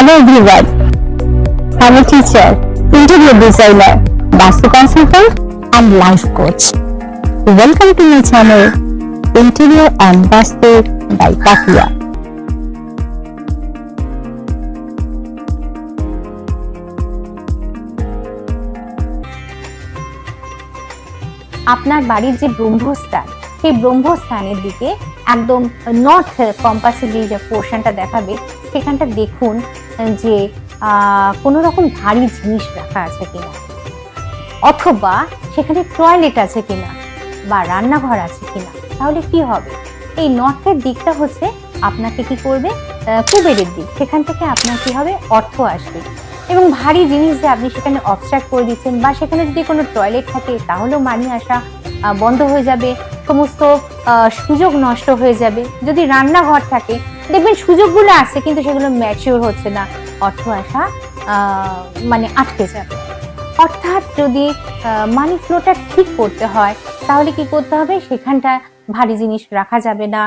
Hello everyone, I'm a teacher, interior designer, Vastu consultant and life coach. Welcome to my channel, Interior and Vastu by Takia. আপনার বাড়ির যে ব্রহ্মস্থান, সেই ব্রহ্মস্থানের দিকে একদম north কম্পাসে যে পোর্শনটা দেখাবে, সেখানটা দেখুন যে কোনো রকম ভারী জিনিস রাখা আছে কিনা, অথবা সেখানে টয়লেট আছে কিনা বা রান্নাঘর আছে কিনা। তাহলে কি হবে, এই নর্থের দিকটা হচ্ছে আপনাকে কি করবে, কুবেরের দিক। সেখান থেকে আপনার কি হবে, অর্থ আসবে। এবং ভারী জিনিস যে আপনি সেখানে অবস্ট্রাক্ট করে দিচ্ছেন, বা সেখানে যদি কোনো টয়লেট থাকে তাহলেও মানি আসা বন্ধ হয়ে যাবে, সমস্ত সুযোগ নষ্ট হয়ে যাবে। যদি রান্নাঘর থাকে, দেখবেন সুযোগগুলো আসছে কিন্তু সেগুলো ম্যাচিওর হচ্ছে না, অর্থ আসা মানে আটকে যাবে। অর্থাৎ যদি মানি ফ্লোটা ঠিক করতে হয়, তাহলে কি করতে হবে, সেখানটা ভারী জিনিস রাখা যাবে না,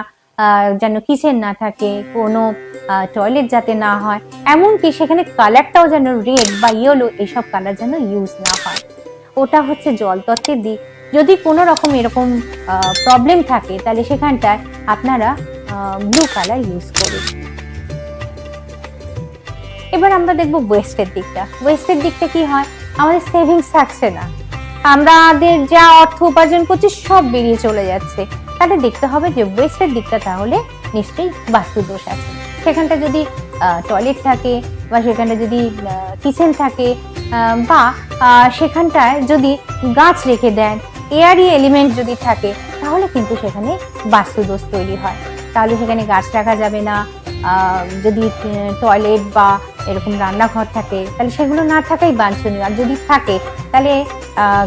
যেন কিচেন না থাকে, কোনো টয়লেট যাতে না হয়, এমনকি সেখানে কালারটাও যেন রেড বা ইয়েলো এইসব কালার যেন ইউজ না হয়। ওটা হচ্ছে জলতত্ত্বের দিক। যদি কোনো রকম এরকম প্রবলেম থাকে, তাহলে সেখানটায় আপনারা ব্লু কালার ইউজ করুন। এবার আমরা দেখবো ওয়েস্টের দিকটা। ওয়েস্টের দিকটা কি হয়, আমাদের সেভিংস থাকছে না, আমাদের যা অর্থ উপার্জন করছি সব বেরিয়ে চলে যাচ্ছে। তাহলে দেখতে হবে যে ওয়েস্টের দিকটা তাহলে নিশ্চয়ই বাস্তু দোষ আছে। সেখানটা যদি টয়লেট থাকে, বা সেখানটা যদি কিচেন থাকে, বা সেখানটায় যদি গাছ রেখে দেন, এয়ারি এলিমেন্ট যদি থাকে, তাহলে কিন্তু সেখানে বাস্তু দোষ তৈরি হয়। তাহলে সেখানে গাছ রাখা যাবে না। যদি টয়লেট বা এরকম রান্নাঘর থাকে, তাহলে সেগুলো না থাকাই বাঞ্ছনীয়। আর যদি থাকে, তাহলে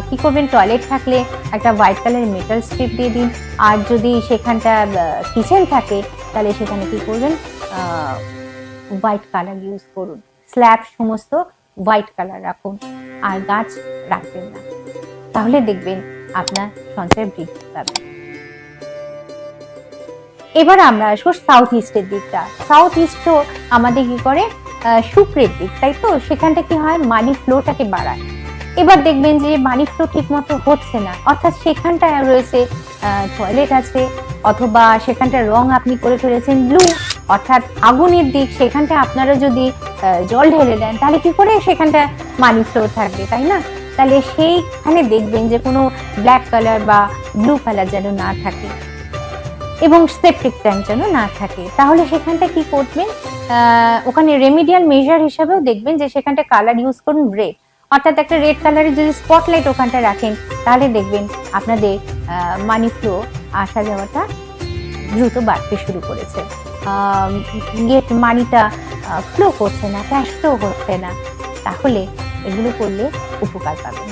কি করবেন, টয়লেট থাকলে একটা হোয়াইট কালারের মেটাল স্ট্রিপ দিয়ে দিন। আর যদি সেখানটা কিচেন থাকে, তাহলে সেখানে কি করবেন, হোয়াইট কালার ইউজ করুন। স্ল্যাব সমস্ত হোয়াইট কালার রাখুন, আর গাছ রাখবেন না। তাহলে দেখবেন আপনার সঞ্চয় বৃদ্ধি পাবে। এবার আমরা আসবো সাউথ ইস্টের দিকটা। সাউথ ইস্টও আমাদের কি করে, শুক্রের দিক, তাই তো? সেখানটা কি হয়, মানি ফ্লোটাকে বাড়ায়। এবার দেখবেন যে মানি ফ্লো ঠিক মতো হচ্ছে না, অর্থাৎ সেখানটায় রয়েছে টয়লেট আছে, অথবা সেখানটার রং আপনি করে ফেলেছেন ব্লু, অর্থাৎ আগুনের দিক। সেখানটা আপনারা যদি জল ঢেলে দেন, তাহলে কি করে সেখানটা মানি ফ্লো থাকবে, তাই না? তাহলে সেইখানে দেখবেন যে কোনো ব্ল্যাক কালার বা ব্লু কালার যেন না থাকে, এবং সেপটিক ট্যাঙ্ক যেন না থাকে। তাহলে সেখানটা কি করবেন, ওখানে রেমিডিয়াল মেজার হিসাবেও দেখবেন যে সেখানটা কালার ইউজ করুন রেড, অর্থাৎ একটা রেড কালারের যদি স্পটলাইট ওখানটা রাখেন, তাহলে দেখবেন আপনাদের মানি ফ্লো আসা যাওয়াটা দ্রুত বাড়তে শুরু করেছে। মানিটা ফ্লো করছে না, ক্যাশ ফ্লো হচ্ছে না। তাহলে এগুলো করলে উপকার পাবেন।